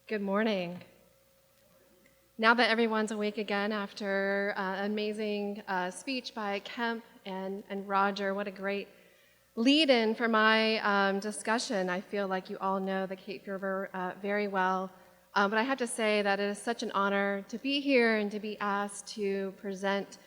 Good morning. Now that everyone's awake again after an amazing speech by Kemp and Roger, what a great lead-in for my discussion. I feel like you all know the Cape River very well, but I have to say that it is such an honor to be here and to be asked to present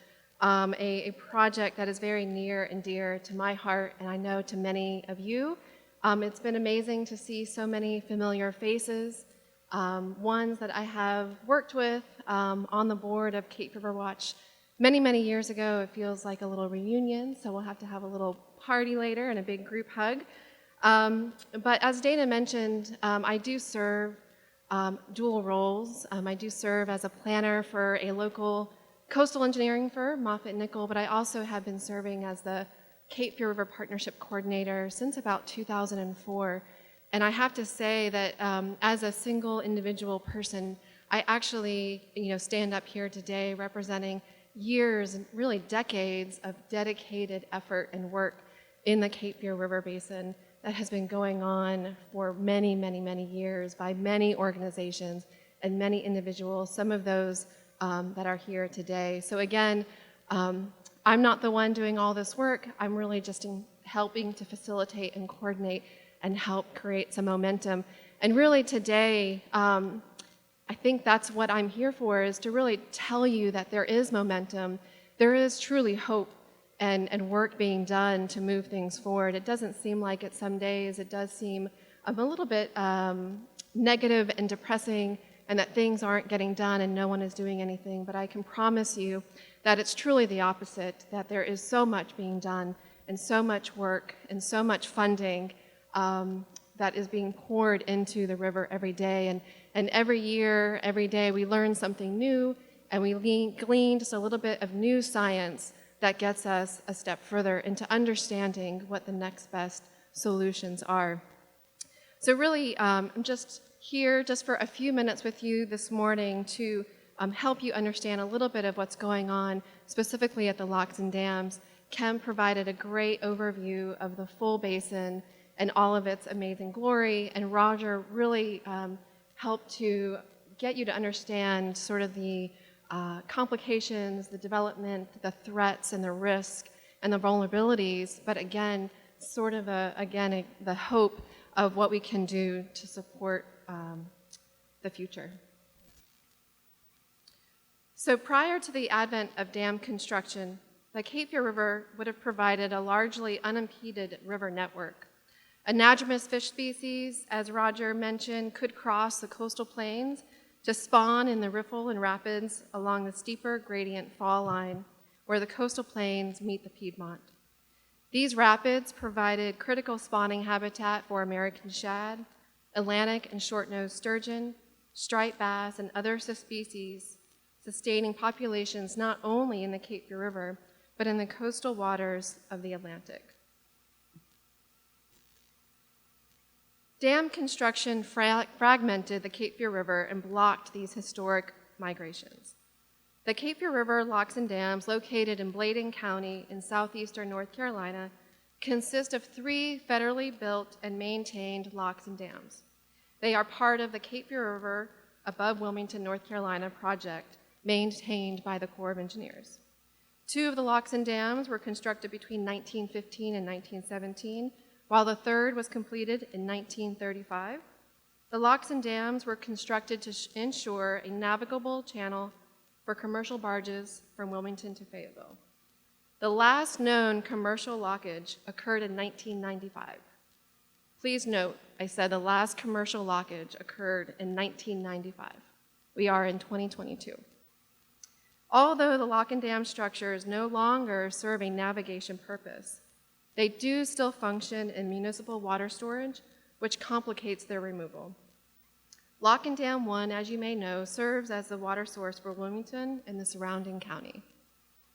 a project that is very near and dear to my heart, and I know to many of you. It's been amazing to see so many familiar faces, ones that I have worked with on the board of Cape River Watch many, many years ago. It feels like a little reunion, so we'll have to have a little party later and a big group hug. But as Dana mentioned, I do serve dual roles. I do serve as a planner for a local coastal engineering firm, Moffitt Nickel, but I also have been serving as the Cape Fear River Partnership Coordinator since about 2004. And I have to say that as a single individual person, I actually stand up here today representing years and really decades of dedicated effort and work in the Cape Fear River Basin that has been going on for many, many, many years by many organizations and many individuals, some of those that are here today. So again, I'm not the one doing all this work. I'm really just helping to facilitate and coordinate and help create some momentum. And really today, I think that's what I'm here for, is to really tell you that there is momentum, there is truly hope and work being done to move things forward. It doesn't seem like it some days. It does seem a little bit negative and depressing, and that things aren't getting done and no one is doing anything. But I can promise you that it's truly the opposite, that there is so much being done and so much work and so much funding that is being poured into the river every day. And every year, every day, we learn something new, and we glean just a little bit of new science that gets us a step further into understanding what the next best solutions are. So really, I'm just here just for a few minutes with you this morning to help you understand a little bit of what's going on, specifically at the locks and dams. Kem provided a great overview of the full basin and all of its amazing glory, and Roger really helped to get you to understand sort of the complications, the development, the threats, and the risk, and the vulnerabilities, but again, sort of the hope of what we can do to support the future. So prior to the advent of dam construction, the Cape Fear River would have provided a largely unimpeded river network. Anadromous fish species, as Roger mentioned, could cross the coastal plains to spawn in the riffle and rapids along the steeper gradient fall line where the coastal plains meet the Piedmont. These rapids provided critical spawning habitat for American shad, Atlantic and short-nosed sturgeon, striped bass, and other species, sustaining populations not only in the Cape Fear River, but in the coastal waters of the Atlantic. Dam construction fragmented the Cape Fear River and blocked these historic migrations. The Cape Fear River locks and dams, located in Bladen County in southeastern North Carolina, consist of 3 federally built and maintained locks and dams. They are part of the Cape Fear River above Wilmington, North Carolina project, maintained by the Corps of Engineers. 2 of the locks and dams were constructed between 1915 and 1917, while the third was completed in 1935. The locks and dams were constructed to ensure a navigable channel for commercial barges from Wilmington to Fayetteville. The last known commercial lockage occurred in 1995. Please note, I said the last commercial lockage occurred in 1995. We are in 2022. Although the lock and dam structures no longer serve a navigation purpose, they do still function in municipal water storage, which complicates their removal. Lock and Dam 1, as you may know, serves as the water source for Wilmington and the surrounding county.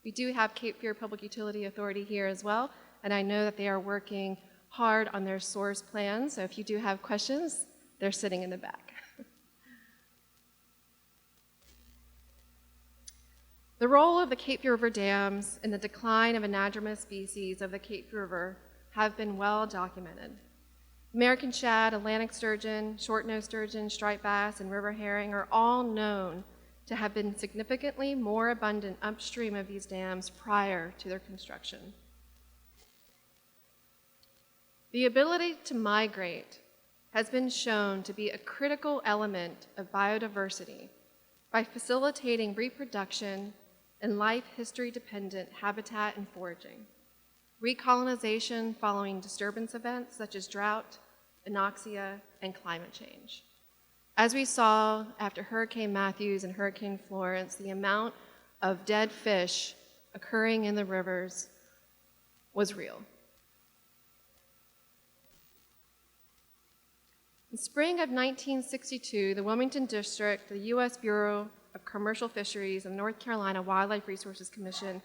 We do have Cape Fear Public Utility Authority here as well, and I know that they are working hard on their source plans, so if you do have questions, they're sitting in the back. The role of the Cape Fear River dams in the decline of anadromous species of the Cape Fear River have been well documented. American shad, Atlantic sturgeon, short-nosed sturgeon, striped bass, and river herring are all known to have been significantly more abundant upstream of these dams prior to their construction. The ability to migrate has been shown to be a critical element of biodiversity by facilitating reproduction and life history-dependent habitat and foraging, recolonization following disturbance events such as drought, anoxia, and climate change. As we saw after Hurricane Matthews and Hurricane Florence, the amount of dead fish occurring in the rivers was real. In spring of 1962, the Wilmington District, the U.S. Bureau of Commercial Fisheries, and the North Carolina Wildlife Resources Commission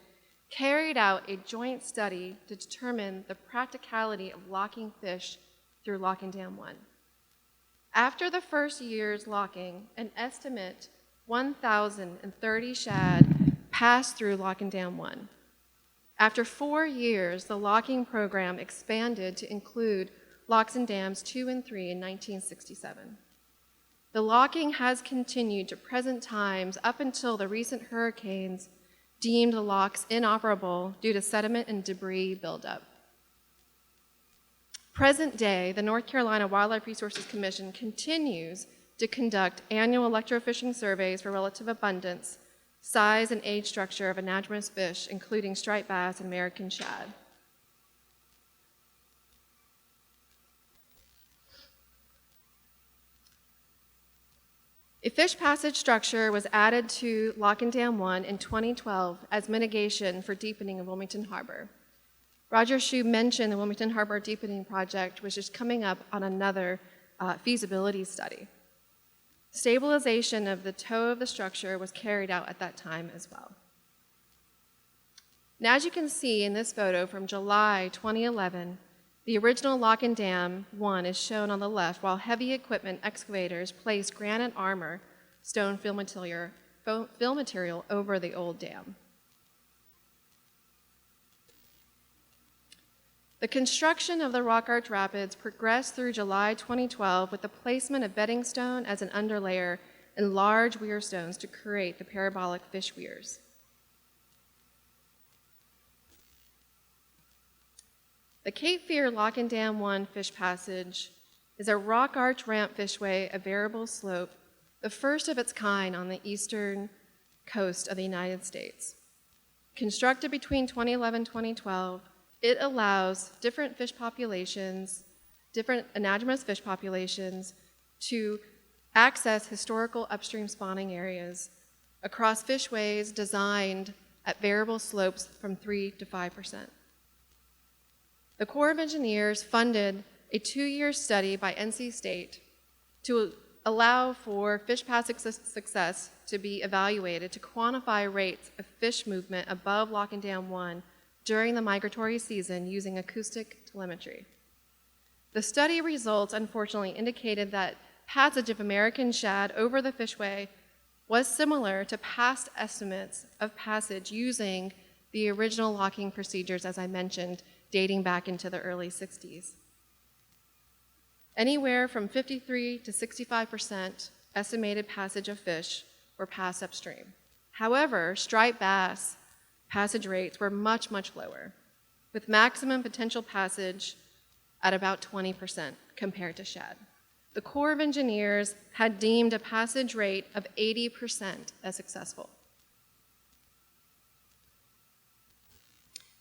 carried out a joint study to determine the practicality of locking fish through Locking Dam 1. After the first year's locking, an estimate 1,030 shad passed through Locking Dam 1. After 4 years, the locking program expanded to include locks in dams 2 and 3 in 1967. The locking has continued to present times up until the recent hurricanes deemed the locks inoperable due to sediment and debris buildup. Present day, the North Carolina Wildlife Resources Commission continues to conduct annual electrofishing surveys for relative abundance, size, and age structure of anadromous fish, including striped bass and American shad. A fish passage structure was added to Locking Dam 1 in 2012 as mitigation for deepening of Wilmington Harbor. Roger Shue mentioned the Wilmington Harbor Deepening Project, which is coming up on another feasibility study. Stabilization of the toe of the structure was carried out at that time as well. Now, as you can see in this photo from July 2011, the original Locking Dam 1 is shown on the left, while heavy equipment excavators placed granite armor, stone fill material over the old dam. The construction of the Rock Arch Rapids progressed through July 2012 with the placement of bedding stone as an underlayer and large weir stones to create the parabolic fish weirs. The Cape Fear Locking Dam 1 fish passage is a rock arch ramp fishway of variable slope, the first of its kind on the eastern coast of the United States. Constructed between 2011 and 2012, it allows different fish populations, different anadromous fish populations, to access historical upstream spawning areas across fishways designed at variable slopes from 3 to 5%. The Corps of Engineers funded a 2-year study by NC State to allow for fish passage success to be evaluated to quantify rates of fish movement above Locking Dam 1 during the migratory season using acoustic telemetry. The study results, unfortunately, indicated that passage of American shad over the fishway was similar to past estimates of passage using the original locking procedures, as I mentioned, dating back into the early 60s. Anywhere from 53 to 65% estimated passage of fish were passed upstream. However, striped bass passage rates were much, much lower, with maximum potential passage at about 20% compared to shad. The Corps of Engineers had deemed a passage rate of 80% as successful.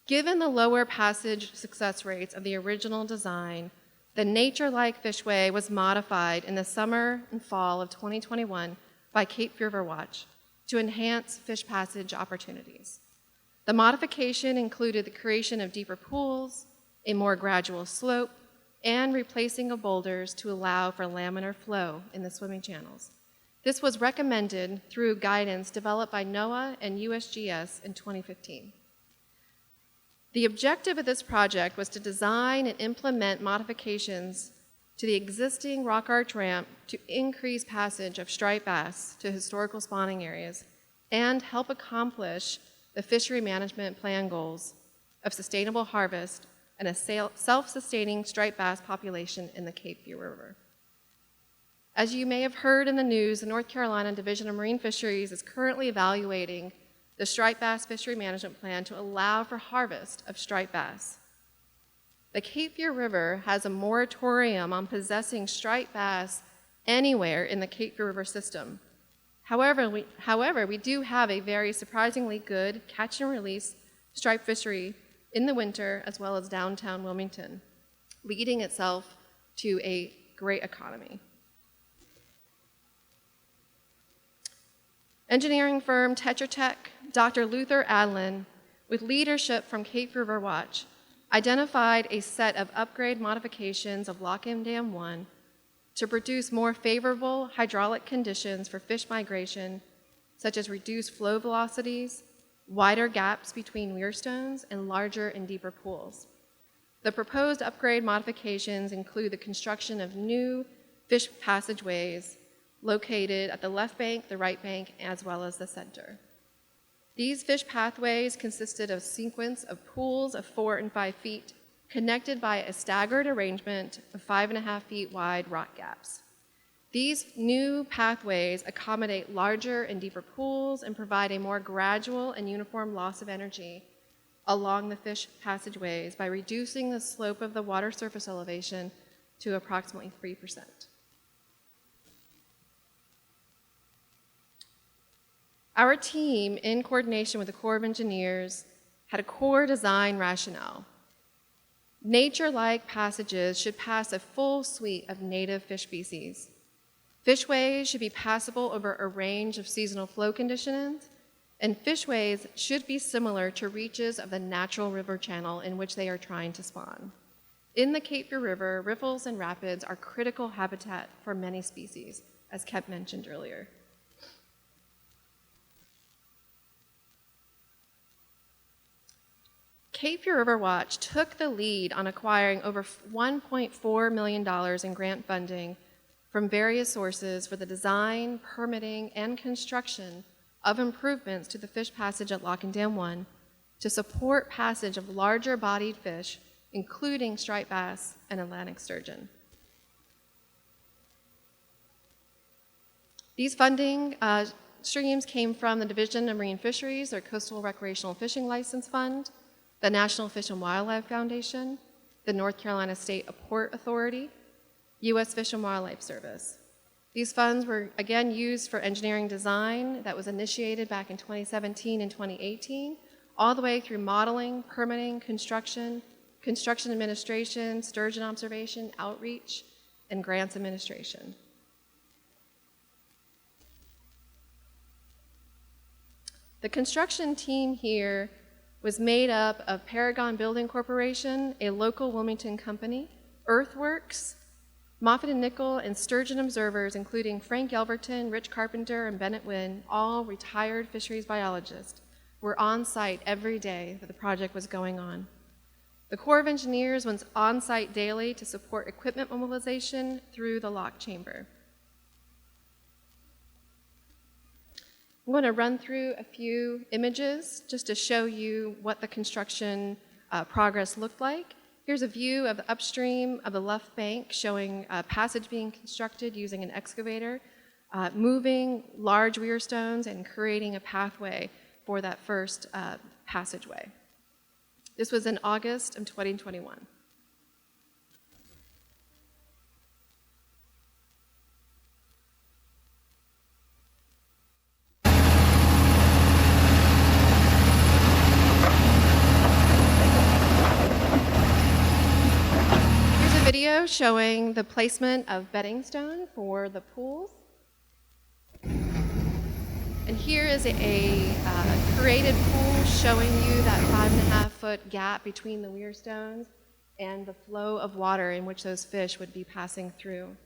Given the lower passage success rates of the original design, the nature-like fishway was modified in the summer and fall of 2021 by Cape Fear Watch to enhance fish passage opportunities. The modification included the creation of deeper pools, a more gradual slope, and replacing of boulders to allow for laminar flow in the swimming channels. This was recommended through guidance developed by NOAA and USGS in 2015. The objective of this project was to design and implement modifications to the existing rock arch ramp to increase passage of striped bass to historical spawning areas and help accomplish the fishery management plan goals of sustainable harvest and a self-sustaining striped bass population in the Cape Fear River. As you may have heard in the news, the North Carolina Division of Marine Fisheries is currently evaluating the striped bass fishery management plan to allow for harvest of striped bass. The Cape Fear River has a moratorium on possessing striped bass anywhere in the Cape Fear River system. However, we do have a very surprisingly good catch and release striped fishery in the winter as well as downtown Wilmington, leading itself to a great economy. Engineering firm Tetra Tech, Dr. Luther Adlin, with leadership from Cape River Watch, identified a set of upgrade modifications of Lock-In Dam 1 to produce more favorable hydraulic conditions for fish migration, such as reduced flow velocities, wider gaps between weir stones, and larger and deeper pools. The proposed upgrade modifications include the construction of new fish passageways located at the left bank, the right bank, as well as the center. These fish pathways consisted of a sequence of pools of 4 and 5 feet, connected by a staggered arrangement of 5.5 feet wide rock gaps. These new pathways accommodate larger and deeper pools and provide a more gradual and uniform loss of energy along the fish passageways by reducing the slope of the water surface elevation to approximately 3%. Our team, in coordination with the Corps of Engineers, had a core design rationale. Nature-like passages should pass a full suite of native fish species. Fishways should be passable over a range of seasonal flow conditions, and fishways should be similar to reaches of the natural river channel in which they are trying to spawn. In the Cape Fear River, riffles and rapids are critical habitat for many species, as Kep mentioned earlier. Cape Fear River Watch took the lead on acquiring over $1.4 million in grant funding from various sources for the design, permitting, and construction of improvements to the fish passage at Lock-In Dam 1 to support passage of larger bodied fish, including striped bass and Atlantic sturgeon. These funding streams came from the Division of Marine Fisheries, their Coastal Recreational Fishing License Fund, the National Fish and Wildlife Foundation, the North Carolina State Port Authority, U.S. Fish and Wildlife Service. These funds were again used for engineering design that was initiated back in 2017 and 2018, all the way through modeling, permitting, construction administration, sturgeon observation, outreach, and grants administration. The construction team here was made up of Paragon Building Corporation, a local Wilmington company, Earthworks, Moffitt and Nickel, and sturgeon observers, including Frank Yelverton, Rich Carpenter, and Bennett Wynn, all retired fisheries biologists, were on site every day that the project was going on. The Corps of Engineers was on site daily to support equipment mobilization through the lock chamber. I'm going to run through a few images just to show you what the construction progress looked like. Here's a view of the upstream of the left bank showing a passage being constructed using an excavator, moving large weir stones and creating a pathway for that first passageway. This was in August of 2021. Video showing the placement of bedding stone for the pools. And here is a created pool showing you that 5.5-foot gap between the weir stones and the flow of water in which those fish would be passing through.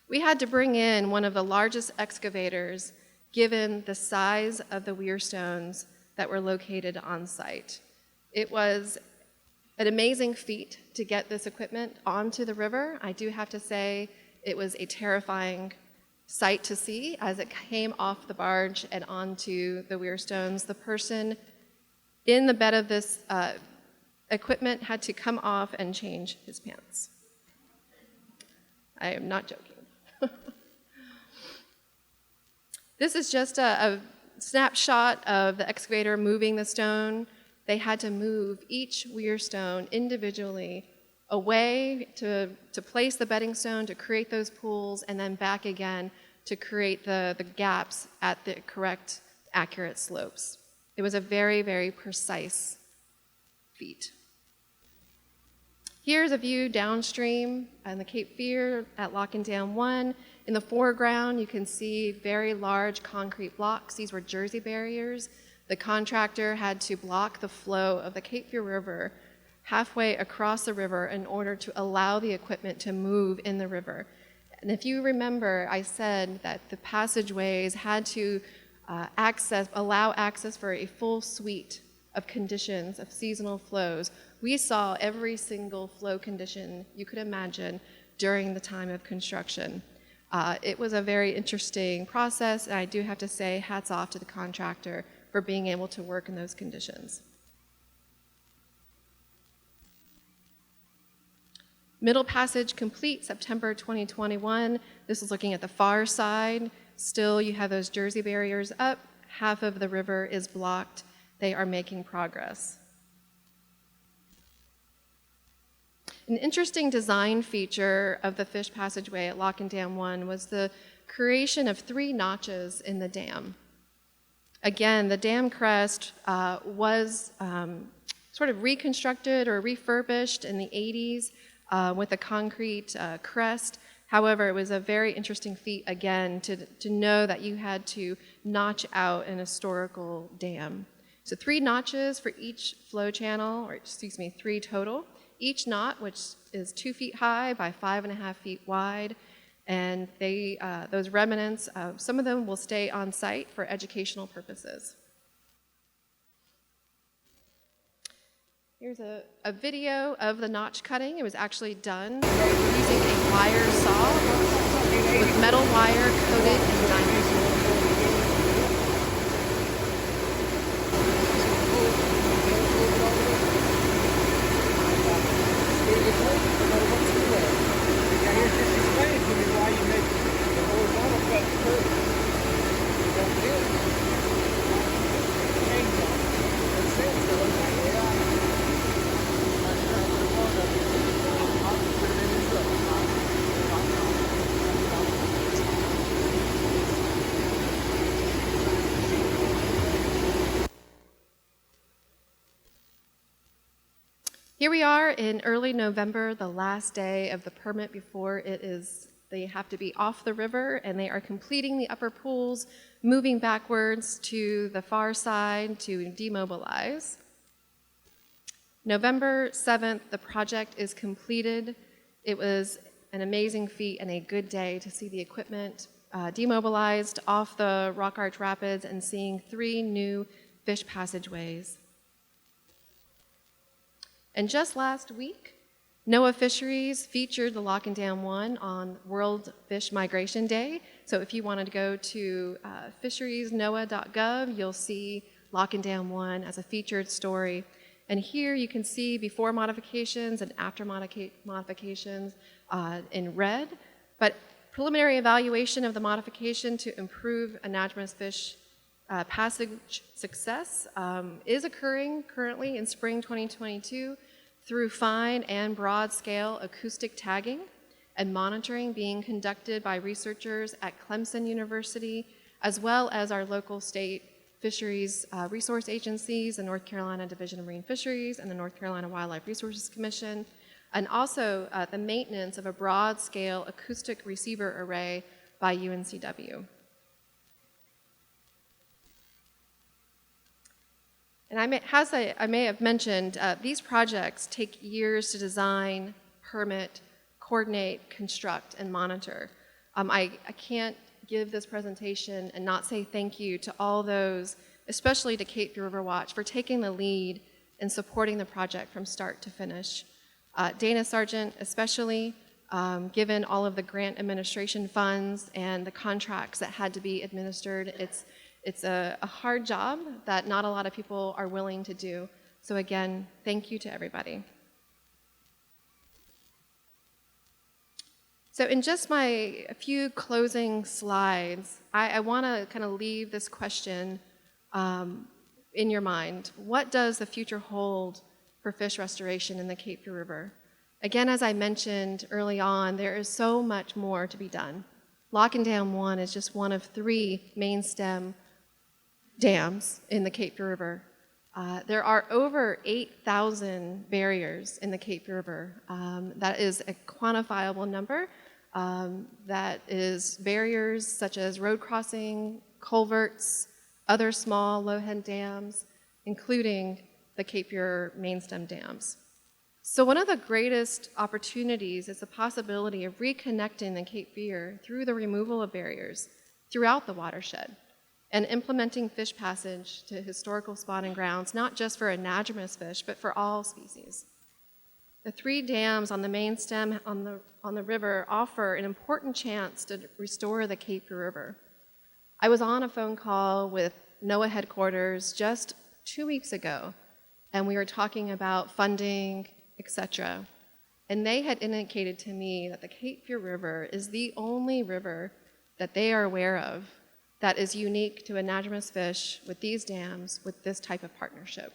We had to bring in one of the largest excavators given the size of the weir stones that were located on site. It was an amazing feat to get this equipment onto the river. I do have to say it was a terrifying sight to see as it came off the barge and onto the weir stones. The person in the bed of this equipment had to come off and change his pants. I am not joking. This is just a snapshot of the excavator moving the stone. They had to move each weir stone individually away to place the bedding stone, to create those pools, and then back again to create the gaps at the correct, accurate slopes. It was a very, very precise feat. Here's a view downstream on the Cape Fear at Lock and Dam 1. In the foreground, you can see very large concrete blocks. These were Jersey barriers. The contractor had to block the flow of the Cape Fear River halfway across the river in order to allow the equipment to move in the river. And if you remember, I said that the passageways had to allow access for a full suite of conditions, of seasonal flows. We saw every single flow condition you could imagine during the time of construction. It was a very interesting process, and I do have to say hats off to the contractor for being able to work in those conditions. Middle passage complete, September 2021. This is looking at the far side. Still, you have those Jersey barriers up. Half of the river is blocked. They are making progress. An interesting design feature of the fish passageway at Lock and Dam 1 was the creation of 3 notches in the dam. Again, the dam crest was sort of reconstructed or refurbished in the 80s with a concrete crest. However, it was a very interesting feat, again, to know that you had to notch out an historical dam. So 3 notches for each flow channel, or excuse me, 3 total. Each knot, which is 2 feet high by 5.5 feet wide, and those remnants, some of them will stay on site for educational purposes. Here's a video of the notch cutting. It was actually done using a wire saw with metal wire coated in diamond. Here we are in early November, the last day of the permit before they have to be off the river, and they are completing the upper pools, moving backwards to the far side to demobilize. November 7th, the project is completed. It was an amazing feat and a good day to see the equipment demobilized off the Rock Arch Rapids and seeing 3 new fish passageways. And just last week, NOAA Fisheries featured the Lock and Dam 1 on World Fish Migration Day. So if you wanted to go to fisheriesnoaa.gov, you'll see Lock and Dam 1 as a featured story. And here you can see before modifications and after modifications in red. But preliminary evaluation of the modification to improve anadromous fish passage success is occurring currently in spring 2022 through fine and broad scale acoustic tagging and monitoring being conducted by researchers at Clemson University, as well as our local state fisheries resource agencies, the North Carolina Division of Marine Fisheries and the North Carolina Wildlife Resources Commission, and also the maintenance of a broad scale acoustic receiver array by UNCW. And I may have mentioned, these projects take years to design, permit, coordinate, construct, and monitor. I can't give this presentation and not say thank you to all those, especially to Cape Fear River Watch, for taking the lead in supporting the project from start to finish. Dana Sargent especially, given all of the grant administration funds and the contracts that had to be administered. It's a hard job that not a lot of people are willing to do. So again, thank you to everybody. So in just my few closing slides, I want to kind of leave this question in your mind. What does the future hold for fish restoration in the Cape Fear River? Again, as I mentioned early on, there is so much more to be done. Lock and Dam 1 is just one of 3 main stem dams in the Cape Fear River. There are over 8,000 barriers in the Cape Fear River. That is a quantifiable number. That is barriers such as road crossing, culverts, other small low-head dams, including the Cape Fear main stem dams. So one of the greatest opportunities is the possibility of reconnecting the Cape Fear through the removal of barriers throughout the watershed and implementing fish passage to historical spawning grounds, not just for anadromous fish, but for all species. The 3 dams on the main stem on the river offer an important chance to restore the Cape Fear River. I was on a phone call with NOAA headquarters just 2 weeks ago, and we were talking about funding, etc. And they had indicated to me that the Cape Fear River is the only river that they are aware of that is unique to anadromous fish with these dams with this type of partnership.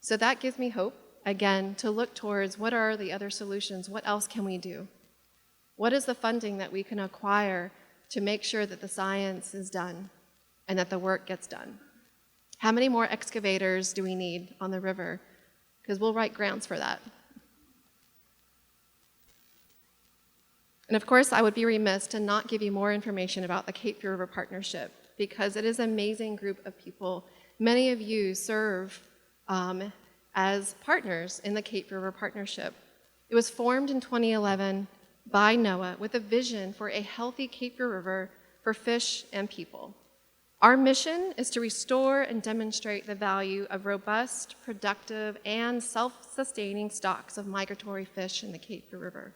So that gives me hope, again, to look towards what are the other solutions, what else can we do? What is the funding that we can acquire to make sure that the science is done and that the work gets done? How many more excavators do we need on the river? Because we'll write grants for that. And of course, I would be remiss to not give you more information about the Cape Fear River Partnership, because it is an amazing group of people. Many of you serve as partners in the Cape Fear River Partnership. It was formed in 2011 by NOAA with a vision for a healthy Cape Fear River for fish and people. Our mission is to restore and demonstrate the value of robust, productive, and self-sustaining stocks of migratory fish in the Cape Fear River.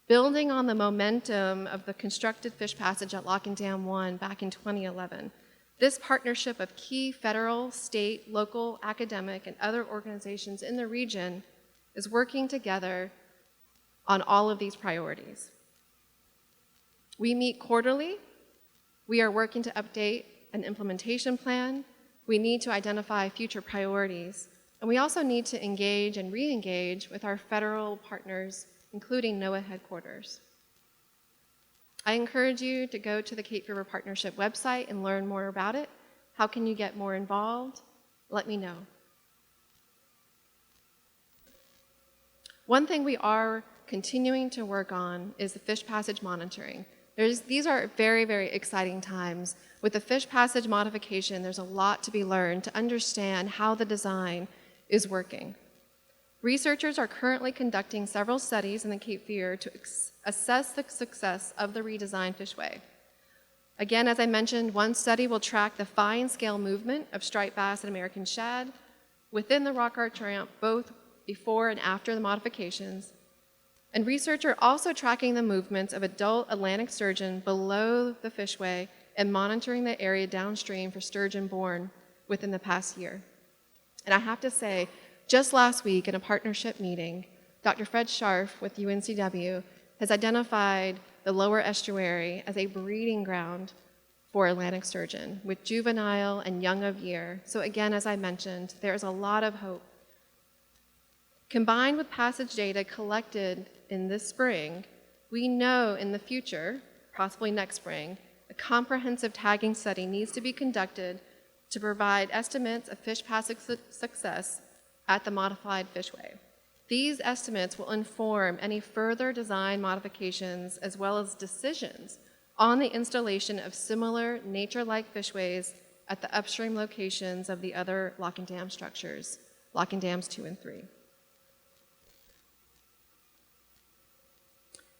Building on the momentum of the constructed fish passage at Lock and Dam 1 back in 2011, this partnership of key federal, state, local, academic, and other organizations in the region is working together on all of these priorities. We meet quarterly. We are working to update an implementation plan. We need to identify future priorities. And we also need to engage and re-engage with our federal partners, including NOAA headquarters. I encourage you to go to the Cape Fear River Partnership website and learn more about it. How can you get more involved? Let me know. One thing we are continuing to work on is the fish passage monitoring. These are very, very exciting times. With the fish passage modification, there's a lot to be learned to understand how the design is working. Researchers are currently conducting several studies in the Cape Fear to assess the success of the redesigned fishway. Again, as I mentioned, one study will track the fine scale movement of striped bass and American shad within the rock art ramp, both before and after the modifications. And researchers are also tracking the movements of adult Atlantic sturgeon below the fishway and monitoring the area downstream for sturgeon born within the past year. And I have to say, just last week in a partnership meeting, Dr. Fred Scharf with UNCW has identified the lower estuary as a breeding ground for Atlantic sturgeon with juvenile and young of year. So again, as I mentioned, there's a lot of hope. Combined with passage data collected in this spring, we know in the future, possibly next spring, a comprehensive tagging study needs to be conducted to provide estimates of fish passage success at the modified fishway. These estimates will inform any further design modifications as well as decisions on the installation of similar nature-like fishways at the upstream locations of the other lock and dam structures, lock and dams 2 and 3.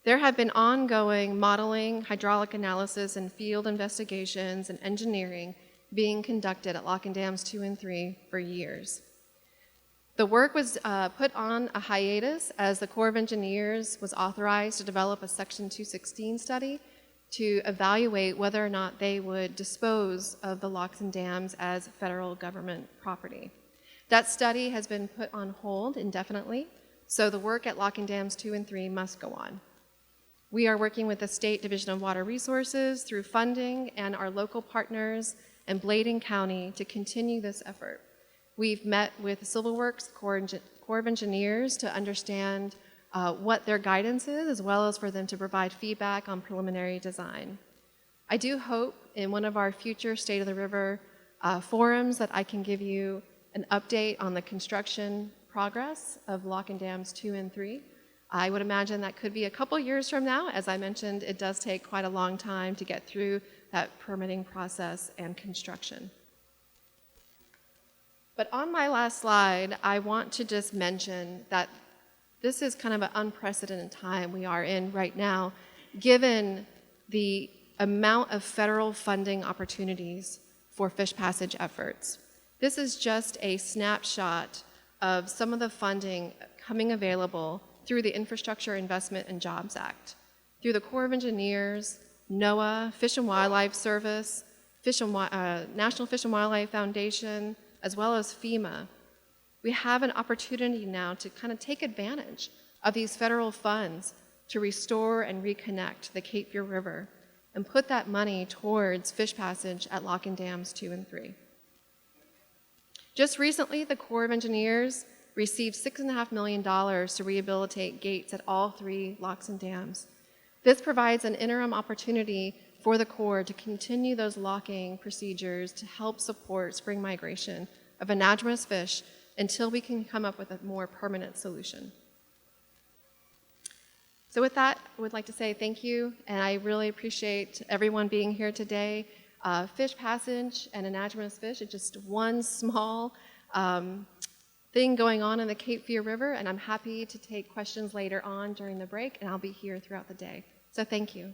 There have been ongoing modeling, hydraulic analysis, and field investigations and engineering being conducted at lock and dams 2 and 3 for years. The work was put on a hiatus as the Corps of Engineers was authorized to develop a Section 216 study to evaluate whether or not they would dispose of the locks and dams as federal government property. That study has been put on hold indefinitely, so the work at Lock and Dams 2 and 3 must go on. We are working with the State Division of Water Resources through funding and our local partners and Bladen County to continue this effort. We've met with Civil Works Corps of Engineers to understand what their guidance is, as well as for them to provide feedback on preliminary design. I do hope in one of our future State of the River forums that I can give you an update on the construction progress of Lock and Dams 2 and 3. I would imagine that could be a couple years from now. As I mentioned, it does take quite a long time to get through that permitting process and construction. But on my last slide, I want to just mention that this is kind of an unprecedented time we are in right now, given the amount of federal funding opportunities for fish passage efforts. This is just a snapshot of some of the funding coming available through the Infrastructure Investment and Jobs Act, through the Corps of Engineers, NOAA, Fish and Wildlife Service, National Fish and Wildlife Foundation, as well as FEMA. We have an opportunity now to kind of take advantage of these federal funds to restore and reconnect the Cape Fear River and put that money towards fish passage at Lock and Dams 2 and 3. Just recently, the Corps of Engineers received $6.5 million to rehabilitate gates at all 3 locks and dams. This provides an interim opportunity for the Corps to continue those locking procedures to help support spring migration of anadromous fish until we can come up with a more permanent solution. So with that, I would like to say thank you, and I really appreciate everyone being here today. Fish passage and anadromous fish is just one small thing going on in the Cape Fear River, and I'm happy to take questions later on during the break, and I'll be here throughout the day. So thank you.